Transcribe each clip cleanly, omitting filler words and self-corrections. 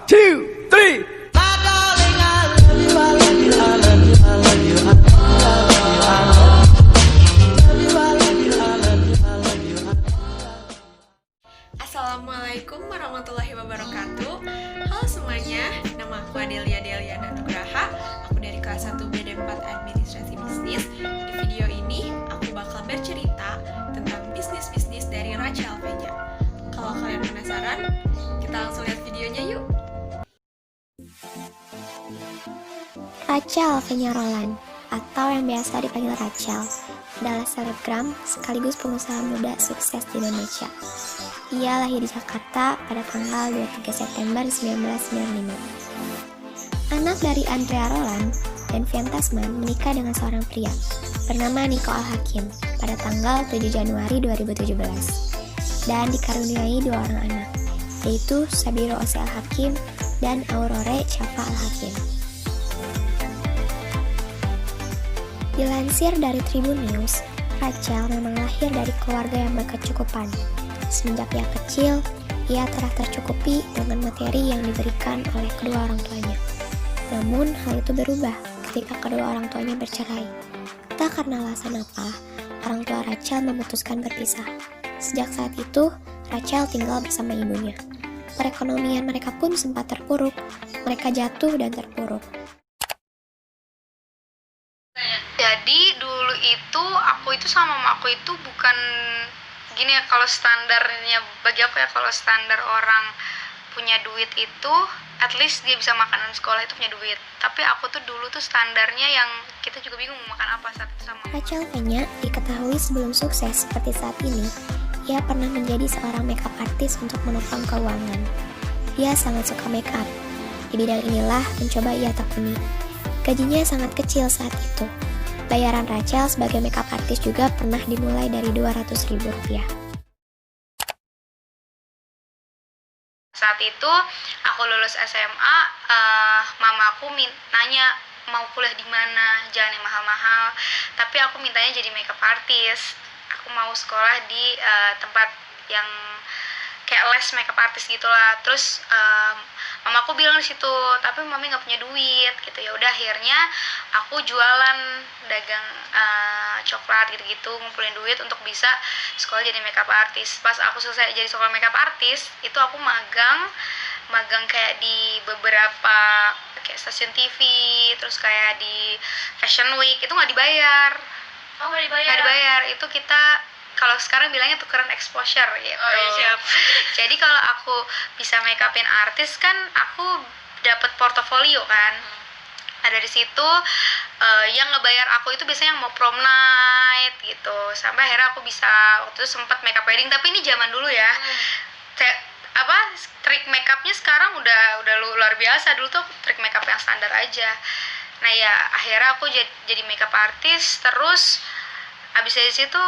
two, three. Assalamualaikum warahmatullahi wabarakatuh. Halo semuanya, nama aku Adelia Deliana Nugraha. Aku dari kelas 1 BD4 Administrasi Bisnis. Di video ini, aku bakal bercerita tentang bisnis-bisnis dari Rachel Fenya. Kalau kalian penasaran, kita langsung lihat videonya yuk. Rachel Fenya Roland, atau yang biasa dipanggil Rachel, adalah selebgram sekaligus pengusaha muda sukses di Indonesia. Ia lahir di Jakarta pada tanggal 23 September 1995. Anak dari Andrea Roland dan Vian Tasman menikah dengan seorang pria bernama Niko Al-Hakim pada tanggal 7 Januari 2017 dan dikaruniai dua orang anak, yaitu Sabiro Ose Al-Hakim dan Aurore Chafa Al-Hakim. Dilansir dari Tribun News, Rachel memang lahir dari keluarga yang berkecukupan. Semenjak ia kecil, ia telah tercukupi dengan materi yang diberikan oleh kedua orang tuanya. Namun, hal itu berubah ketika kedua orang tuanya bercerai. Entah karena alasan apa, orang tua Rachel memutuskan berpisah. Sejak saat itu, Rachel tinggal bersama ibunya. Perekonomian mereka pun sempat terpuruk. Mereka jatuh dan terpuruk. Jadi dulu itu aku itu sama mama aku itu bukan gini ya, kalau standarnya bagi aku ya, kalau standar orang punya duit itu at least dia bisa makanan sekolah itu punya duit. Tapi aku tuh dulu tuh standarnya yang kita juga bingung mau makan apa saat itu sama. Rachel Fenya diketahui sebelum sukses seperti saat ini, ia pernah menjadi seorang makeup artist untuk menopang keuangan. Ia sangat suka makeup. Di bidang inilah mencoba ia tekuni. Gajinya sangat kecil saat itu. Bayaran Rachel sebagai makeup artist juga pernah dimulai dari Rp200.000. Saat itu aku lulus SMA, mama aku nanya mau kuliah di mana, jangan yang mahal-mahal. Tapi aku mintanya jadi makeup artist. Aku mau sekolah di tempat yang kayak les makeup artist gitulah. Terus mamaku bilang di situ, tapi mami nggak punya duit gitu. Ya udah akhirnya aku jualan, dagang coklat gitu-gitu, ngumpulin duit untuk bisa sekolah jadi makeup artist. Pas aku selesai jadi sekolah makeup artist, itu aku magang kayak di beberapa kayak stasiun TV, terus kayak di Fashion Week. Itu nggak dibayar. Oh, nggak dibayar? Nggak dibayar. Itu kita kalau sekarang bilangnya tukeran exposure gitu. Oh iya, siap. Jadi kalau aku bisa make upin artis kan aku dapat portofolio kan. Nah dari situ yang ngebayar aku itu biasanya yang mau prom night gitu. Sampai akhirnya aku bisa waktu itu sempat make up wedding, tapi ini zaman dulu ya. Trik make upnya sekarang udah luar biasa. Dulu tuh trik make up yang standar aja. Nah ya akhirnya aku jadi make up artist, terus abis dari situ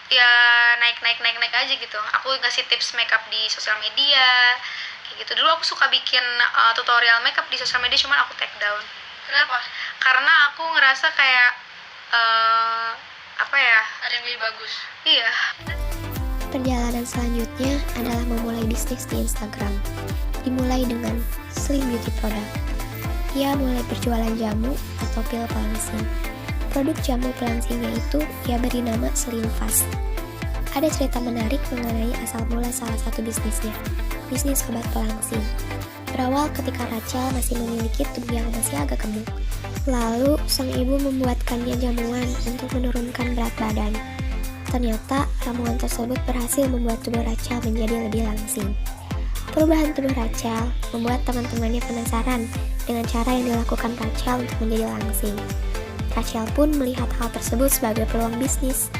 ya naik aja gitu. Aku ngasih tips makeup di sosial media kayak gitu. Dulu aku suka bikin tutorial makeup di sosial media, cuman aku take down. Kenapa? Karena aku ngerasa kayak Ada yang lebih bagus. Iya. Perjalanan selanjutnya adalah memulai bisnis di Instagram. Dimulai dengan Slim Beauty Product. Ia mulai berjualan jamu atau pil pelangsing. Produk jamu pelangsingnya itu ia beri nama Slim Fast. Ada cerita menarik mengenai asal mula salah satu bisnisnya, bisnis obat pelangsing. Berawal ketika Rachel masih memiliki tubuh yang masih agak gemuk. Lalu, sang ibu membuatkannya jamuan untuk menurunkan berat badan. Ternyata, ramuan tersebut berhasil membuat tubuh Rachel menjadi lebih langsing. Perubahan tubuh Rachel membuat teman-temannya penasaran dengan cara yang dilakukan Rachel untuk menjadi langsing. Rachel pun melihat hal tersebut sebagai peluang bisnis.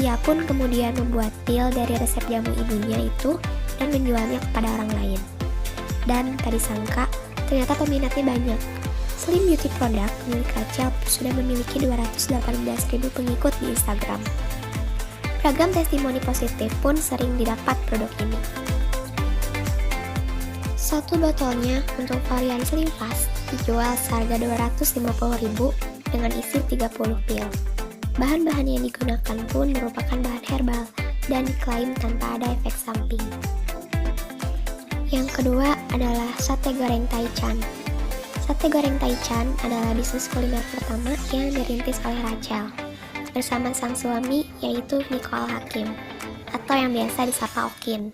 Ia pun kemudian membuat pil dari resep jamu ibunya itu dan menjualnya kepada orang lain. Dan tak disangka, ternyata peminatnya banyak. Slim Beauty Product milik Rachel sudah memiliki 218.000 pengikut di Instagram. Beragam testimoni positif pun sering didapat produk ini. Satu botolnya untuk varian Slim Fast dijual seharga Rp250.000 dengan isi 30 pil. Bahan-bahan yang digunakan pun merupakan bahan herbal dan diklaim tanpa ada efek samping. Yang kedua adalah sate goreng Taichan. Sate goreng Taichan adalah bisnis kuliner pertama yang dirintis oleh Rachel bersama sang suami yaitu Nicole Hakim atau yang biasa disapa Okin.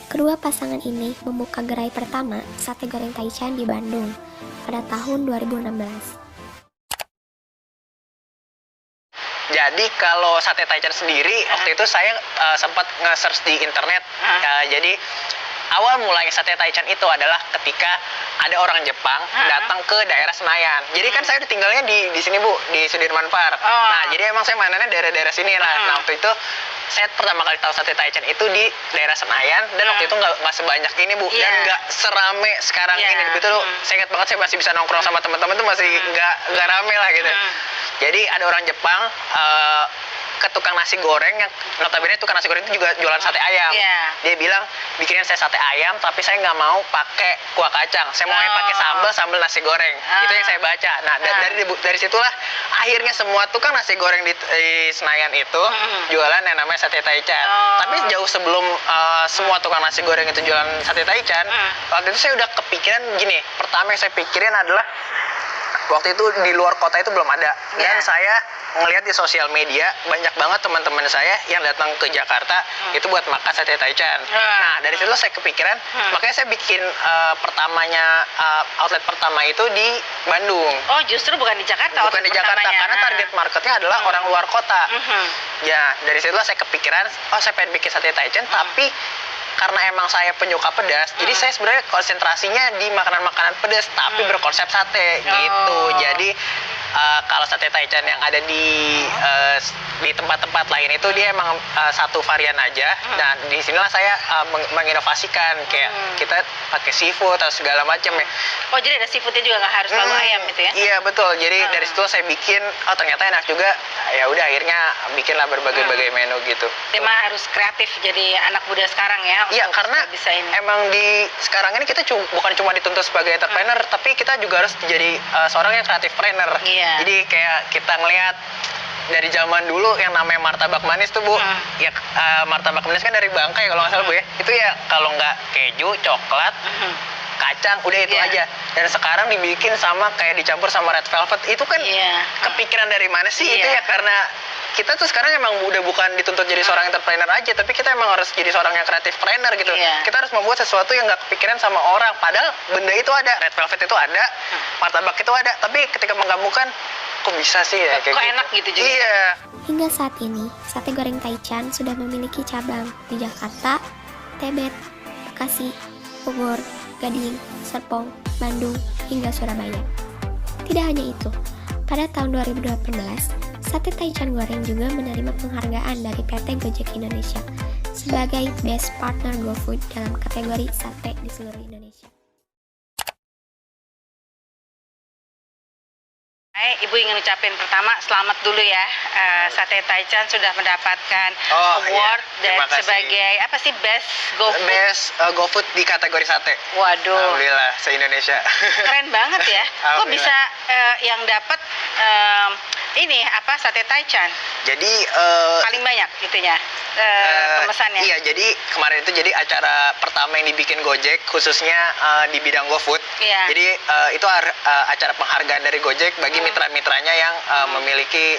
Kedua pasangan ini membuka gerai pertama sate goreng Taichan di Bandung pada tahun 2016. Jadi kalau sate Taichan sendiri waktu itu saya sempat nge-search di internet. Jadi awal mulanya sate Taichan itu adalah ketika ada orang Jepang datang ke daerah Senayan. Jadi kan saya udah tinggalnya di sini Bu, di Sudirman Park. Nah, jadi emang saya mainannya daerah-daerah sini lah. Nah, waktu itu saya pertama kali tahu sate Taichan itu di daerah Senayan dan waktu itu nggak sebanyak ini Bu, dan nggak serame sekarang ini. Betul, saya ingat banget saya masih bisa nongkrong sama teman-teman tuh masih nggak rame lah gitu. Jadi ada orang Jepang ke tukang nasi goreng yang notabene tukang nasi goreng itu juga jualan sate ayam. Dia bilang bikinin saya sate ayam tapi saya nggak mau pakai kuah kacang, saya mau pakai sambal nasi goreng. Itu yang saya baca. Nah dari situlah akhirnya semua tukang nasi goreng di Senayan itu jualan yang namanya sate Taichan. Tapi jauh sebelum semua tukang nasi goreng itu jualan sate Taichan, waktu itu saya udah kepikiran gini. Pertama yang saya pikirin adalah waktu itu di luar kota itu belum ada, dan saya ngelihat di sosial media banyak banget teman-teman saya yang datang ke Jakarta itu buat makan sate Taichan. Nah dari situ saya kepikiran, makanya saya bikin outlet pertama itu di Bandung. Oh justru bukan di Jakarta? Bukan di Jakarta karena target marketnya adalah orang luar kota. Ya dari situ saya kepikiran, saya pengen bikin sate Taichan tapi karena emang saya penyuka pedas, jadi saya sebenarnya konsentrasinya di makanan-makanan pedas tapi berkonsep sate gitu. Jadi kalau sate Taichan yang ada di tempat-tempat lain itu dia emang satu varian aja. Nah di sinilah saya menginovasikan kayak kita pakai seafood atau segala macam ya. Oh jadi ada seafoodnya juga, nggak harus selalu ayam gitu ya? Iya betul. Jadi dari situ saya bikin, ternyata enak juga. Ya udah akhirnya bikinlah berbagai menu gitu. Memang harus kreatif jadi anak muda sekarang ya. Iya karena bisa ini. Emang di sekarang ini kita bukan cuma dituntut sebagai entrepreneur, tapi kita juga harus jadi seorang yang kreatif trainer. Jadi kayak kita ngelihat dari zaman dulu yang namanya martabak manis tuh Bu, ya martabak manis kan dari Bangkai kalau nggak salah Bu ya. Itu ya kalau nggak keju, coklat, kacang, udah itu aja. Dan sekarang dibikin sama kayak dicampur sama red velvet. Itu kan kepikiran dari mana sih? Itu ya karena kita tuh sekarang emang udah bukan dituntut jadi seorang entrepreneur aja, tapi kita emang harus jadi seorang yang kreatif trainer gitu. Kita harus membuat sesuatu yang nggak kepikiran sama orang. Padahal benda itu ada, red velvet itu ada, martabak itu ada, tapi ketika menggabungkan, kok bisa sih ya kayak kok gitu. Enak gitu juga. Iya. Hingga saat ini, sate goreng Taichan sudah memiliki cabang di Jakarta, Tebet, Bekasi, Bogor, Gading, Serpong, Bandung, hingga Surabaya. Tidak hanya itu, pada tahun 2018, sate Taichan goreng juga menerima penghargaan dari PT Gojek Indonesia sebagai Best Partner GoFood dalam kategori sate di seluruh Indonesia. Ibu ingin ucapin pertama selamat dulu ya, sate Taichan sudah mendapatkan award dan sebagai apa sih Best GoFood? Best GoFood di kategori sate. Waduh. Alhamdulillah se-Indonesia. Keren banget ya. Kok bisa yang dapat ini apa sate Taichan? Jadi paling banyak itunya pemesannya. Iya, jadi kemarin itu jadi acara pertama yang dibikin Gojek khususnya di bidang GoFood. Jadi itu acara penghargaan dari Gojek bagi mitra-mitranya yang memiliki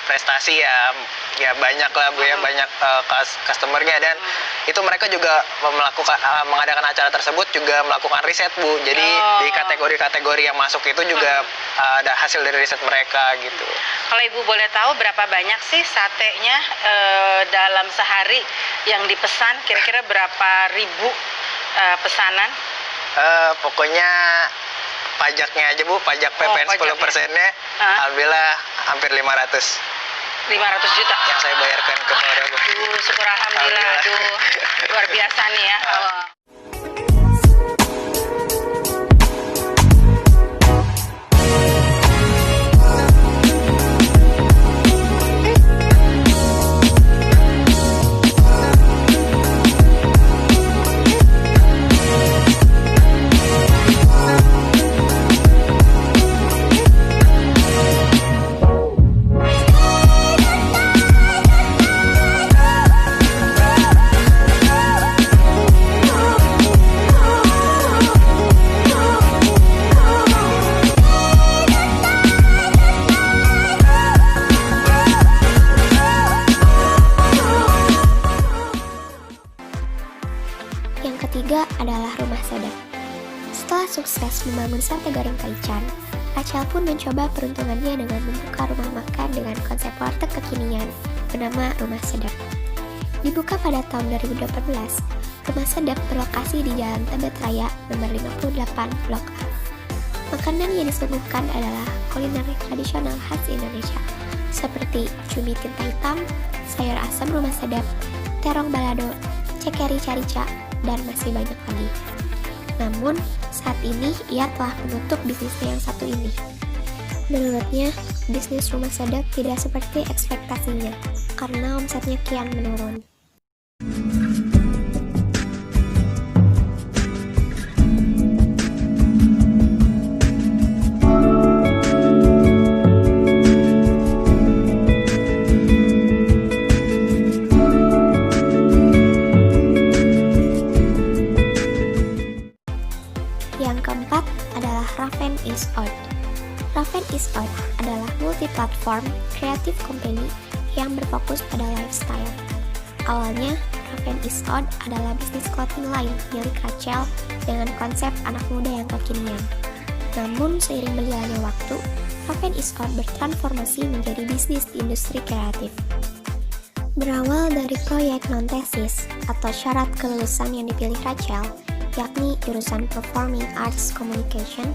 prestasi ya banyak lah Bu ya, banyak customernya, dan itu mereka juga mengadakan acara tersebut juga melakukan riset Bu. Jadi di kategori-kategori yang masuk itu juga ada hasil dari riset mereka gitu. Kalau Ibu boleh tahu berapa banyak sih satenya dalam sehari yang dipesan, kira-kira berapa ribu pesanan? Pokoknya pajaknya aja Bu, pajak PPN 10%-nya, alhamdulillah hampir 500 juta yang saya bayarkan ke Polda Bu. Syukur alhamdulillah. Aduh, luar biasa nih ya. sukses membangun sate goreng Taichan, Rachel pun mencoba peruntungannya dengan membuka rumah makan dengan konsep warteg kekinian bernama Rumah Sedap. Dibuka pada tahun 2018, Rumah Sedap berlokasi di Jalan Tebet Raya nomor 58 Blok A. Makanan yang disuguhkan adalah kuliner tradisional khas Indonesia, seperti cumi tinta hitam, sayur asam Rumah Sedap, terong balado, cekeri carica, dan masih banyak lagi. Namun, saat ini ia telah menutup bisnisnya yang satu ini. Menurutnya, bisnis Rumah Sedap tidak seperti ekspektasinya karena omsetnya kian menurun. Yang keempat adalah Raven is Out. Raven is Out adalah multi-platform creative company yang berfokus pada lifestyle. Awalnya, Raven is Out adalah bisnis clothing line milik Rachel dengan konsep anak muda yang kekinian. Namun, seiring berjalannya waktu, Raven is Out bertransformasi menjadi bisnis di industri kreatif. Berawal dari proyek non-tesis atau syarat kelulusan yang dipilih Rachel, yakni jurusan Performing Arts Communication,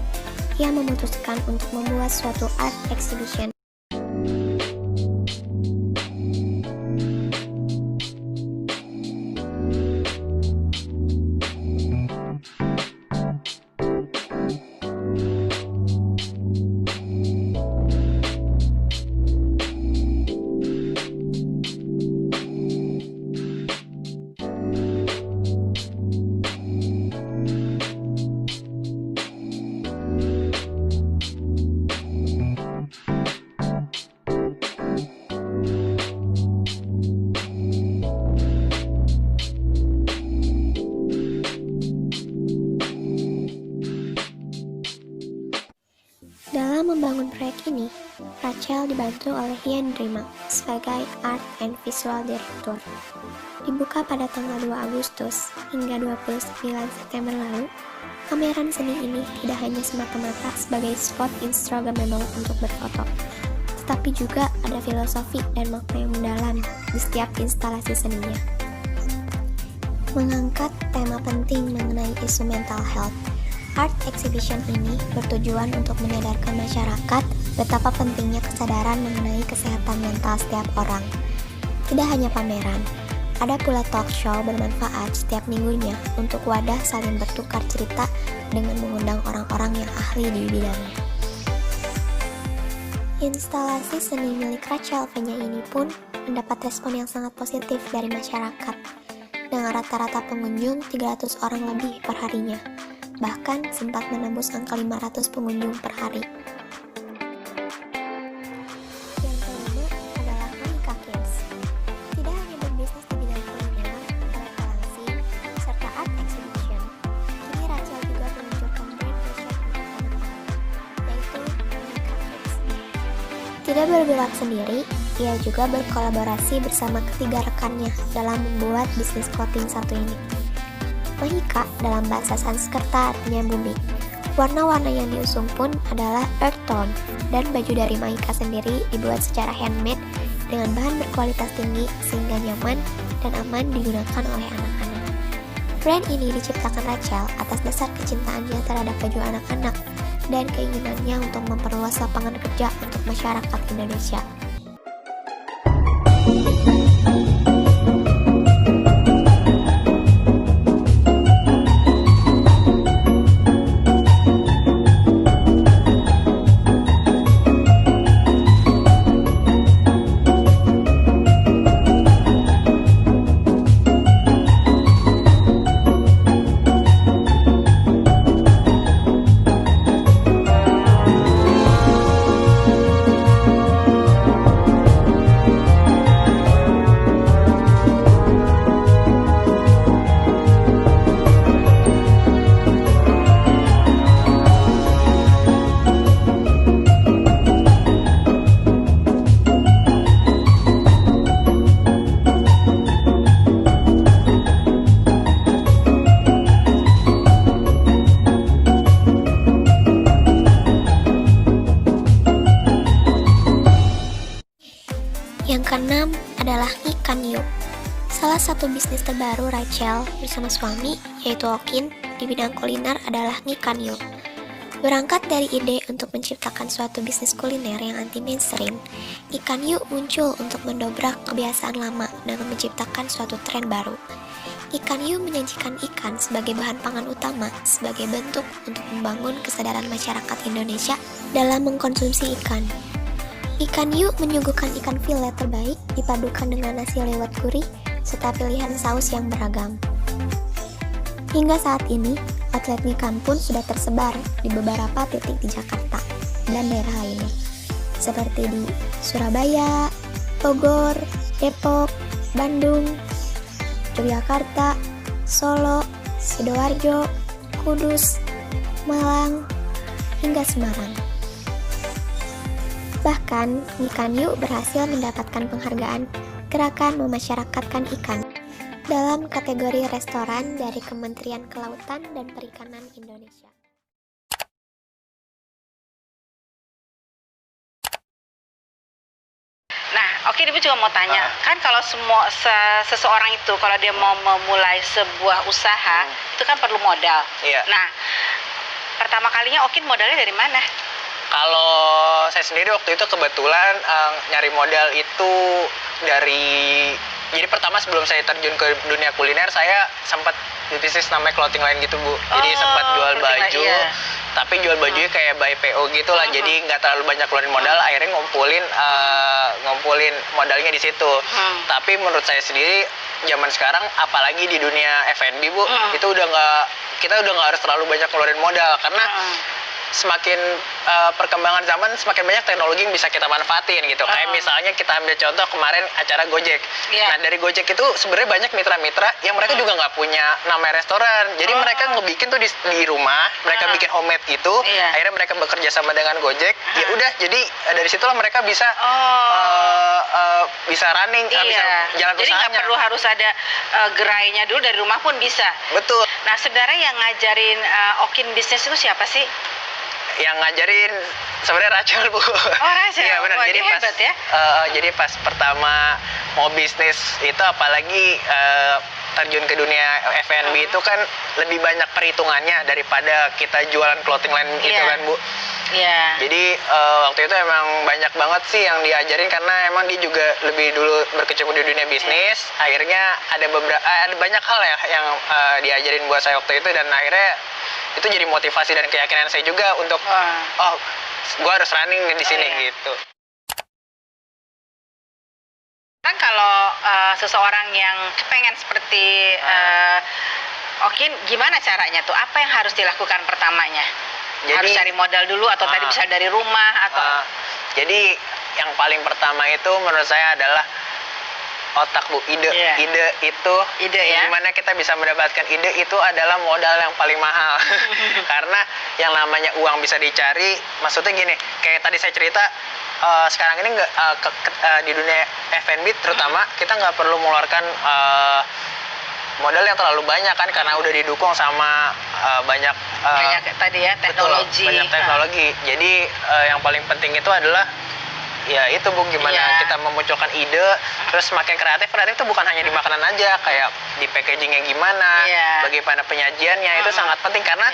ia memutuskan untuk membuat suatu art exhibition. Dalam membangun proyek ini, Rachel dibantu oleh Ian Drima sebagai Art and Visual Director. Dibuka pada tanggal 2 Agustus hingga 29 September lalu, pameran seni ini tidak hanya semata-mata sebagai spot instagramable untuk berfoto, tetapi juga ada filosofi dan makna yang mendalam di setiap instalasi seninya. Mengangkat tema penting mengenai isu mental health, art exhibition ini bertujuan untuk menyadarkan masyarakat betapa pentingnya kesadaran mengenai kesehatan mental setiap orang. Tidak hanya pameran, ada pula talk show bermanfaat setiap minggunya untuk wadah saling bertukar cerita dengan mengundang orang-orang yang ahli di bidangnya. Instalasi seni milik Rachel Fenya ini pun mendapat respon yang sangat positif dari masyarakat, dengan rata-rata pengunjung 300 orang lebih per harinya. Bahkan sempat menembus angka 500 pengunjung per hari. Yang kelima adalah Monica Kids. Tidak hanya berbisnis di bidang kuliner, referensi, serta art exhibition, kini Rachel juga meluncurkan brand fashion untuk anak-anak, yaitu Monica Kids. Tidak bergerak sendiri, ia juga berkolaborasi bersama ketiga rekannya dalam membuat bisnis clothing satu ini. Mahika dalam bahasa Sanskerta artinya bumi. Warna-warna yang diusung pun adalah earth tone, dan baju dari Mahika sendiri dibuat secara handmade dengan bahan berkualitas tinggi sehingga nyaman dan aman digunakan oleh anak-anak. Brand ini diciptakan Rachel atas dasar kecintaannya terhadap baju anak-anak dan keinginannya untuk memperluas lapangan kerja untuk masyarakat Indonesia. keenam adalah Ikan Yu. Salah satu bisnis terbaru Rachel bersama suami, yaitu Okin, di bidang kuliner adalah Ikan Yu. Berangkat dari ide untuk menciptakan suatu bisnis kuliner yang anti mainstream, Ikan Yu muncul untuk mendobrak kebiasaan lama dan menciptakan suatu tren baru. Ikan Yu menyajikan ikan sebagai bahan pangan utama sebagai bentuk untuk membangun kesadaran masyarakat Indonesia dalam mengkonsumsi ikan. Ikan Yu menyuguhkan ikan filet terbaik dipadukan dengan nasi lewat gurih serta pilihan saus yang beragam. Hingga saat ini, outlet Ikan pun sudah tersebar di beberapa titik di Jakarta dan daerah lainnya, seperti di Surabaya, Bogor, Depok, Bandung, Yogyakarta, Solo, Sidoarjo, Kudus, Malang, hingga Semarang. Bahkan, Ikan Yu berhasil mendapatkan penghargaan Gerakan Memasyarakatkan Ikan dalam kategori restoran dari Kementerian Kelautan dan Perikanan Indonesia. Nah, oke, Ibu juga mau tanya, kan kalau seseorang itu kalau dia mau memulai sebuah usaha, itu kan perlu modal. Iya. Nah, pertama kalinya Okin modalnya dari mana? Kalau saya sendiri waktu itu kebetulan nyari modal itu jadi pertama sebelum saya terjun ke dunia kuliner, saya sempat bisnis namanya clothing line gitu, Bu. Jadi sempat jual baju, iya. tapi jual bajunya kayak by PO gitu lah. Jadi nggak terlalu banyak keluarin modal, akhirnya ngumpulin modalnya di situ. Tapi menurut saya sendiri zaman sekarang, apalagi di dunia F&B, Bu, itu kita udah nggak harus terlalu banyak keluarin modal karena semakin perkembangan zaman, semakin banyak teknologi yang bisa kita manfaatin gitu. Kayak misalnya kita ambil contoh kemarin acara Gojek. Nah, dari Gojek itu sebenarnya banyak mitra-mitra yang mereka juga nggak punya nama restoran. Jadi mereka ngebikin tuh di rumah, mereka bikin homemade gitu. Akhirnya mereka bekerja sama dengan Gojek. Ya udah, jadi dari situlah mereka bisa bisa running, bisa jalan Jadi usahanya. nggak perlu harus ada gerainya dulu, dari rumah pun bisa. Betul. Nah, sebenarnya yang ngajarin Okin bisnis itu siapa sih? Yang ngajarin sebenarnya Rachel, Bu. Oh, Rachel. Iya benar. Wah, Jadi dia pas hebat ya. jadi pas pertama mau bisnis itu, apalagi terjun ke dunia F&B itu kan lebih banyak perhitungannya daripada kita jualan clothing line itu kan, Bu. Iya. Jadi waktu itu emang banyak banget sih yang diajarin karena emang dia juga lebih dulu berkecimpung di dunia bisnis. Akhirnya ada banyak hal ya yang diajarin buat saya waktu itu, dan akhirnya itu jadi motivasi dan keyakinan saya juga untuk gue harus running di sini gitu. Kan kalau seseorang yang pengen seperti Okin, gimana caranya tuh? Apa yang harus dilakukan pertamanya? Harus cari modal dulu atau tadi bisa dari rumah atau? Jadi yang paling pertama itu menurut saya adalah otak, Bu. Ide itu gimana kita bisa mendapatkan ide itu adalah modal yang paling mahal. Karena yang namanya uang bisa dicari, maksudnya gini, kayak tadi saya cerita, sekarang ini di dunia F&B terutama kita nggak perlu mengeluarkan modal yang terlalu banyak kan, karena udah didukung sama banyak tadi ya teknologi. Betul, banyak teknologi. Jadi yang paling penting itu adalah ya itu, Bu, gimana kita memunculkan ide, terus semakin kreatif itu bukan hanya di makanan aja, kayak di packagingnya gimana, bagaimana penyajiannya, itu sangat penting karena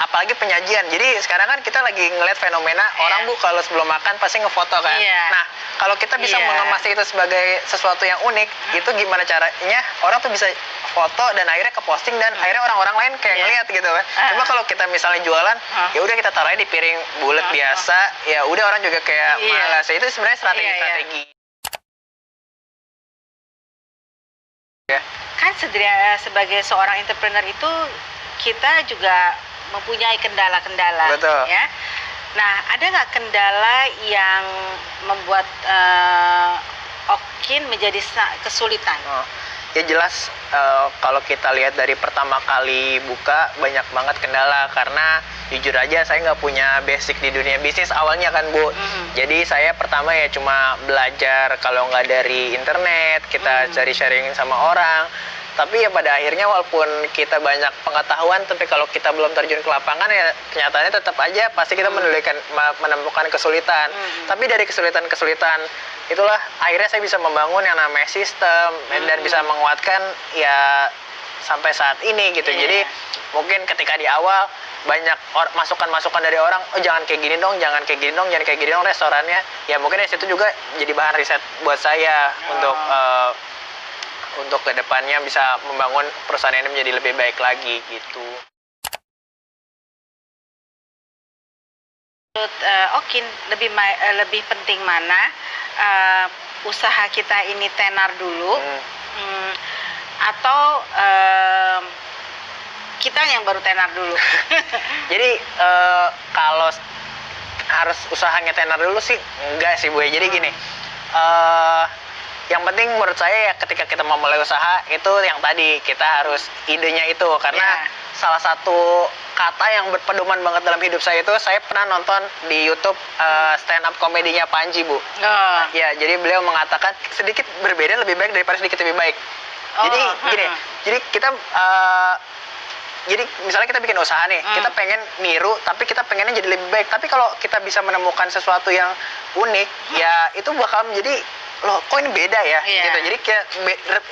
apalagi penyajian. Jadi sekarang kan kita lagi ngeliat fenomena orang, Bu, kalau sebelum makan pasti ngefoto kan. Nah, kalau kita bisa mengemas itu sebagai sesuatu yang unik, itu gimana caranya orang tuh bisa foto dan akhirnya ke posting dan akhirnya orang-orang lain kayak ngeliat gitu kan. Cuma kalau kita misalnya jualan, ya udah kita taruhnya di piring bulat biasa, ya udah orang juga kayak malas. Itu sebenarnya strategi. Kan sebagai seorang entrepreneur itu kita juga mempunyai kendala-kendala. Betul. Ya. Nah, ada nggak kendala yang membuat Okin menjadi kesulitan? Ya jelas, kalau kita lihat dari pertama kali buka banyak banget kendala, karena jujur aja saya nggak punya basic di dunia bisnis awalnya kan, Bu. Jadi saya pertama ya cuma belajar, kalau nggak dari internet kita cari sharing sama orang. Tapi ya pada akhirnya walaupun kita banyak pengetahuan, tapi kalau kita belum terjun ke lapangan ya kenyataannya tetap aja pasti kita menemukan kesulitan. Tapi dari kesulitan-kesulitan itulah akhirnya saya bisa membangun yang namanya sistem dan bisa menguatkan ya sampai saat ini gitu. Jadi mungkin ketika di awal banyak masukan-masukan dari orang, oh jangan kayak gini dong, jangan kayak gini dong, jangan kayak gini dong restorannya. Ya mungkin dari situ juga jadi bahan riset buat saya untuk kedepannya bisa membangun perusahaan ini menjadi lebih baik lagi gitu. Menurut Okin lebih penting mana usaha kita ini tenar dulu atau kita yang baru tenar dulu? Jadi kalau harus usahanya tenar dulu sih enggak sih Bu. Jadi gini, yang penting menurut saya ya ketika kita mau mulai usaha itu yang tadi kita harus idenya itu, karena salah satu kata yang berpedoman banget dalam hidup saya itu saya pernah nonton di YouTube stand up komedinya Panji Bu. Ya jadi beliau mengatakan sedikit berbeda lebih baik daripada sedikit lebih baik. Jadi gini, jadi kita jadi misalnya kita bikin usaha nih, kita pengen niru tapi kita pengennya jadi lebih baik. Tapi kalau kita bisa menemukan sesuatu yang unik, ya itu bakal menjadi loh kok ini beda ya gitu. Jadi kayak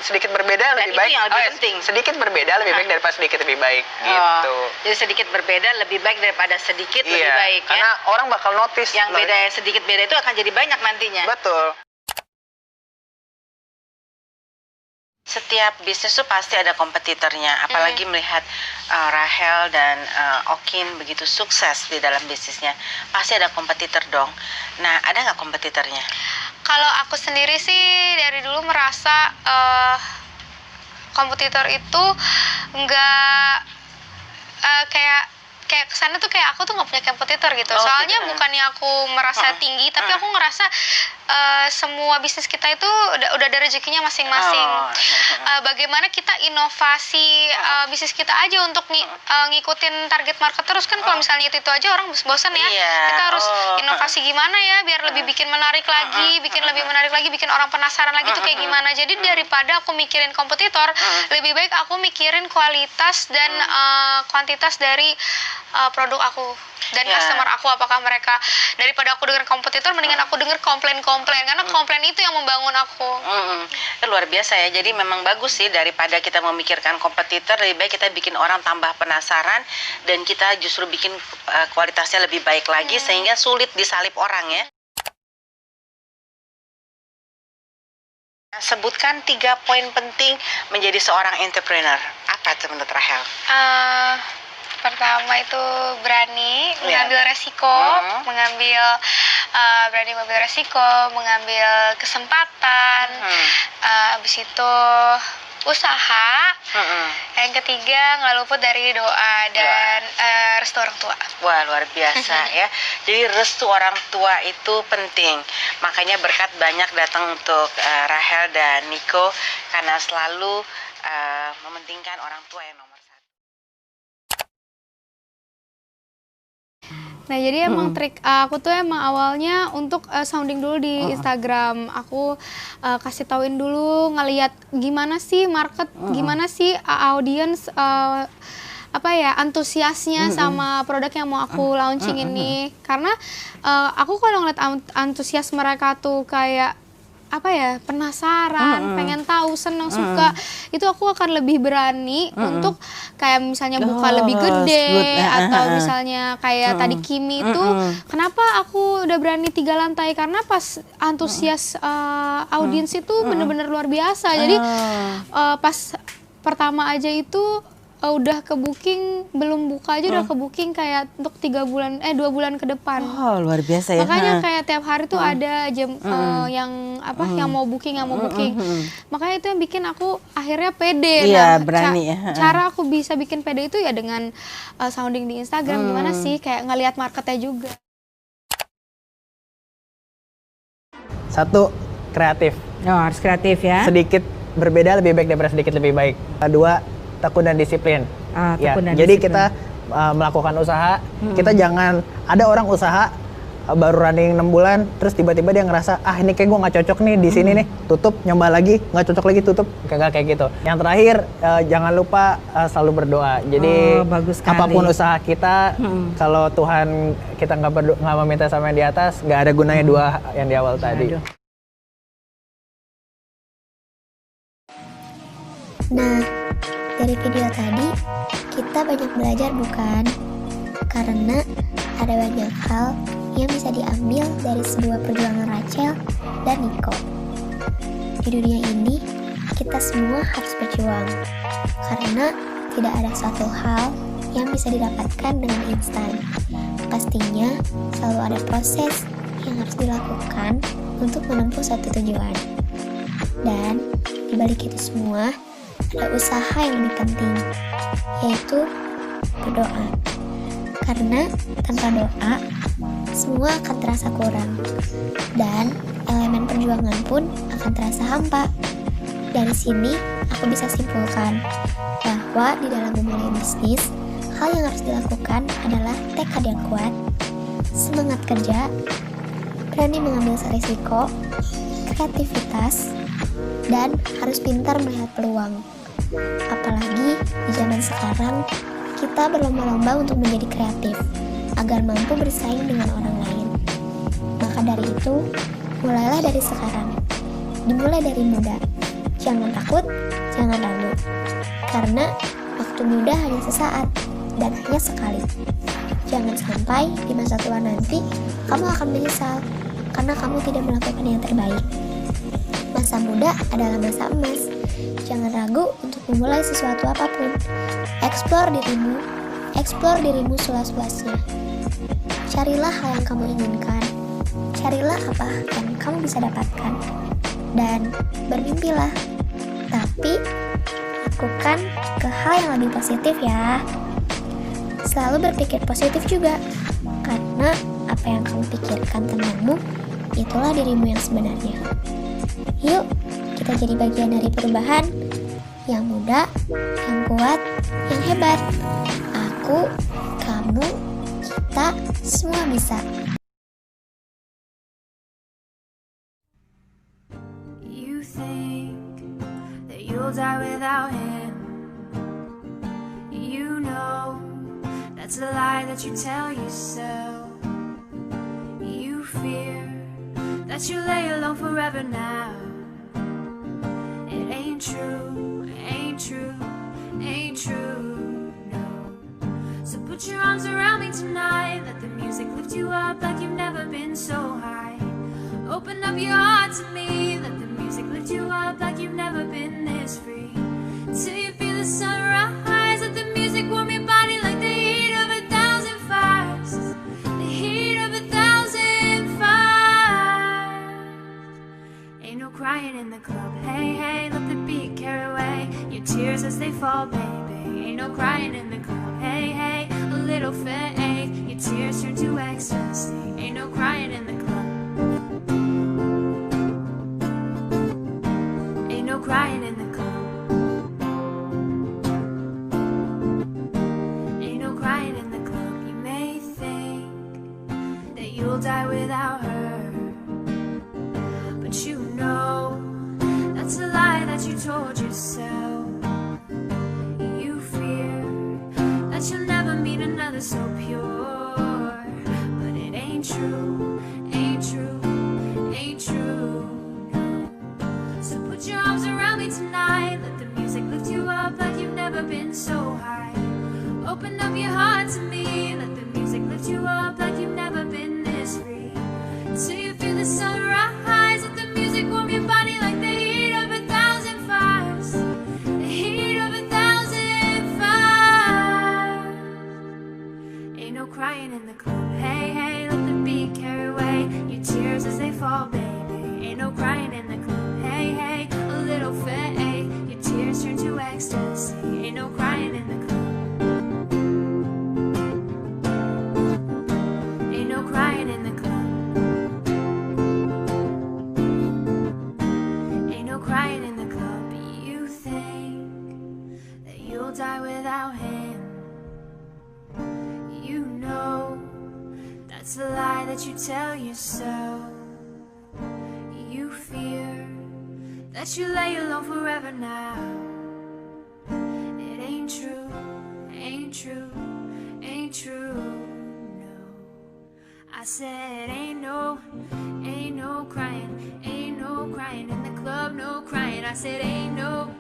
sedikit berbeda dan lebih baik. Itu yang lebih penting. Sedikit berbeda lebih baik daripada sedikit lebih baik gitu. Jadi sedikit berbeda lebih baik daripada sedikit lebih baik ya. Karena orang bakal notice yang beda sedikit beda itu akan jadi banyak nantinya. Betul. Setiap bisnis tuh pasti ada kompetitornya, apalagi melihat Rahel dan Okin begitu sukses di dalam bisnisnya, pasti ada kompetitor dong. Nah, ada nggak kompetitornya? Kalau aku sendiri sih dari dulu merasa kompetitor itu nggak kayak kesana tuh kayak aku tuh nggak punya kompetitor gitu. Soalnya bukannya aku merasa tinggi, tapi aku ngerasa semua bisnis kita itu udah ada rezekinya masing-masing. Bagaimana kita inovasi bisnis kita aja untuk ngikutin target market terus, kan kalau misalnya itu aja orang bosan ya. Kita harus inovasi gimana ya biar lebih bikin menarik lagi, bikin lebih menarik lagi, bikin orang penasaran lagi tuh kayak gimana. Jadi daripada aku mikirin kompetitor, lebih baik aku mikirin kualitas dan kuantitas dari produk aku dan customer aku, apakah mereka, daripada aku dengar kompetitor mendingan aku dengar komplain karena komplain itu yang membangun aku. Luar biasa ya. Jadi memang bagus sih, daripada kita memikirkan kompetitor lebih baik kita bikin orang tambah penasaran dan kita justru bikin kualitasnya lebih baik lagi sehingga sulit disalip orang ya. Sebutkan 3 poin penting menjadi seorang entrepreneur. Apa itu menurut Rahel? Pertama itu berani mengambil resiko, berani mengambil resiko, mengambil kesempatan. Habis itu usaha. Yang ketiga nggak luput dari doa dan restu orang tua. Wah, luar biasa ya. Jadi restu orang tua itu penting. Makanya berkat banyak datang untuk Rahel dan Nico karena selalu mementingkan orang tua yang nomor 1. Nah, jadi emang trik aku tuh emang awalnya untuk sounding dulu di Instagram. Aku kasih tauin dulu, ngeliat gimana sih market, gimana sih audience, antusiasnya sama produk yang mau aku launching ini. Karena aku kalau ngeliat antusias mereka tuh kayak penasaran, pengen tahu, seneng, suka, itu aku akan lebih berani untuk kayak misalnya buka lebih gede atau misalnya kayak tadi Kimi itu kenapa aku udah berani 3 lantai, karena pas antusias audiens itu bener-bener luar biasa. Jadi pas pertama aja itu udah ke booking, belum buka aja udah ke booking kayak untuk 2 bulan ke depan. Oh, luar biasa ya. Makanya kayak tiap hari tuh ada jam yang mau booking. Makanya itu yang bikin aku akhirnya pede. Iya, berani ya. Cara aku bisa bikin pede itu ya dengan sounding di Instagram. Gimana sih, kayak ngelihat marketnya juga. 1, kreatif. Harus kreatif ya. Sedikit berbeda lebih baik daripada sedikit lebih baik. 2, tekun dan disiplin. Tekun dan jadi disiplin. kita melakukan usaha, kita jangan, ada orang usaha baru running 6 bulan, terus tiba-tiba dia ngerasa ini kayak gue nggak cocok nih di sini nih, tutup, nyoba lagi, nggak cocok lagi, tutup, kayak gitu. Yang terakhir jangan lupa selalu berdoa. Jadi bagus sekali. apapun usaha kita, kalau Tuhan kita nggak meminta sama yang di atas, nggak ada gunanya dua yang di awal tadi. Nah, dari video tadi kita banyak belajar bukan? Karena ada banyak hal yang bisa diambil dari sebuah perjuangan Rachel dan Nico. Di dunia ini, kita semua harus berjuang. Karena tidak ada satu hal yang bisa didapatkan dengan instan. Pastinya selalu ada proses yang harus dilakukan untuk menempuh satu tujuan. Dan di balik itu semua, ada usaha yang lebih penting, yaitu berdoa. Karena tanpa doa, semua akan terasa kurang. Dan elemen perjuangan pun akan terasa hampa. Dari sini, aku bisa simpulkan bahwa di dalam memulai bisnis, hal yang harus dilakukan adalah tekad yang kuat, semangat kerja, berani mengambil risiko, kreativitas, dan harus pintar melihat peluang. Apalagi di zaman sekarang, kita berlomba-lomba untuk menjadi kreatif agar mampu bersaing dengan orang lain. Maka dari itu, mulailah dari sekarang. Dimulai dari muda. Jangan takut, jangan ragu. Karena waktu muda hanya sesaat dan hanya sekali. Jangan sampai di masa tua nanti kamu akan menyesal karena kamu tidak melakukan yang terbaik. Masa muda adalah masa emas. Jangan ragu untuk memulai sesuatu apapun. Explore dirimu seluas-luasnya. Carilah hal yang kamu inginkan. Carilah apa yang kamu bisa dapatkan. Dan bermimpilah. Tapi, lakukan ke hal yang lebih positif ya. Selalu berpikir positif juga. Karena apa yang kamu pikirkan tentangmu, itulah dirimu yang sebenarnya. Yuk, kita jadi bagian dari perubahan yang muda, yang kuat, yang hebat. Aku, kamu, kita semua bisa. You think that you'll die without him. You know that's a lie that you tell yourself. You fear that you lay alone forever now. It ain't true, ain't true, ain't true, no. So put your arms around me tonight. Let the music lift you up like you've never been so high. Open up your heart to me. Let the music lift you up like you've never been this free. Till you feel the sunrise. Let the music warm your body like the heat of 1,000 fires. The heat of 1,000 fires. Ain't no crying in the club. Hey, hey, let the beat carry away your tears as they fall, baby. Ain't no crying in the club. Hey, hey, a little faith. Your tears turn to ecstasy. Ain't no crying in the club. Ain't no crying in the club. Ain't no crying in the club. You may think that you'll die without her, but you know that's a lie that you told yourself. You fear that you'll never meet another so pure, but it ain't true, ain't true, ain't true, no. So put your arms around me tonight. Let the music lift you up like you've never been so high. Open up your heart to me. Let the music lift you up like you've never been this free. Till you feel the sunrise. Let the music warm your body like the heat of 1,000 fires. The heat of 1,000 fires. Ain't no crying in the club. Hey, hey, let the beat carry away your tears as they fall, baby. Ain't no crying in the club. Hey, hey, a little faith. Your tears turn to ecstasy. Ain't no crying in the club. Ain't no crying in the club. Ain't no crying in the club. You think that you'll die without him. You know It's a lie that you tell yourself. You fear that you lay alone forever now. It ain't true, ain't true, ain't true, no. I said ain't no crying in the club, no crying. I said ain't no